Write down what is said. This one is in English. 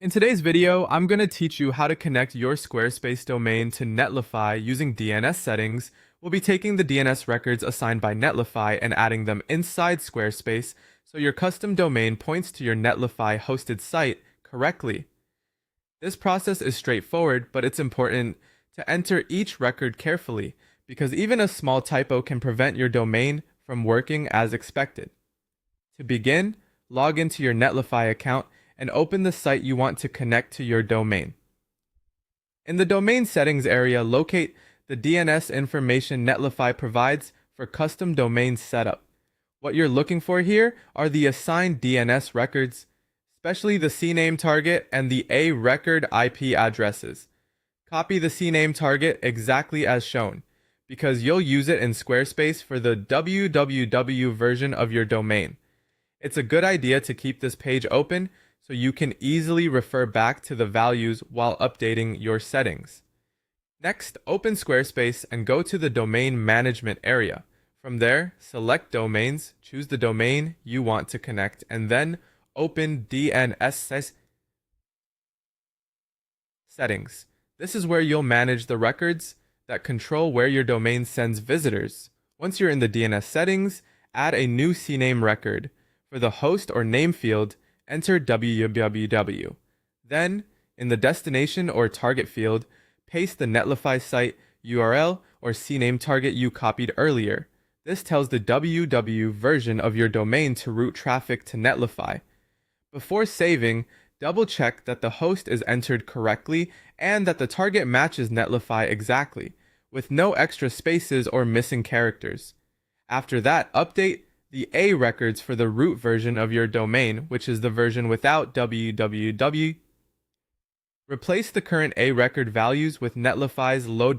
In today's video, I'm going to teach you how to connect your Squarespace domain to Netlify using DNS settings. We'll be taking the DNS records assigned by Netlify and adding them inside Squarespace so your custom domain points to your Netlify hosted site correctly. This process is straightforward, but it's important to enter each record carefully because even a small typo can prevent your domain from working as expected. To begin, log into your Netlify account and open the site you want to connect to your domain. In the domain settings area, locate the DNS information Netlify provides for custom domain setup. What you're looking for here are the assigned DNS records, especially the CNAME target and the A record IP addresses. Copy the CNAME target exactly as shown, because you'll use it in Squarespace for the www version of your domain. It's a good idea to keep this page open so you can easily refer back to the values while updating your settings. Next, open Squarespace and go to the domain management area. From there, select domains, choose the domain you want to connect, and then open DNS settings. This is where you'll manage the records that control where your domain sends visitors. Once you're in the DNS settings, add a new CNAME record. For the host or name field, enter www. Then, in the destination or target field, paste the Netlify site URL or CNAME target you copied earlier. This tells the www version of your domain to route traffic to Netlify. Before saving, double-check that the host is entered correctly and that the target matches Netlify exactly, with no extra spaces or missing characters. After that, update the A records for the root version of your domain, which is the version without www. Replace the current A record values with Netlify's low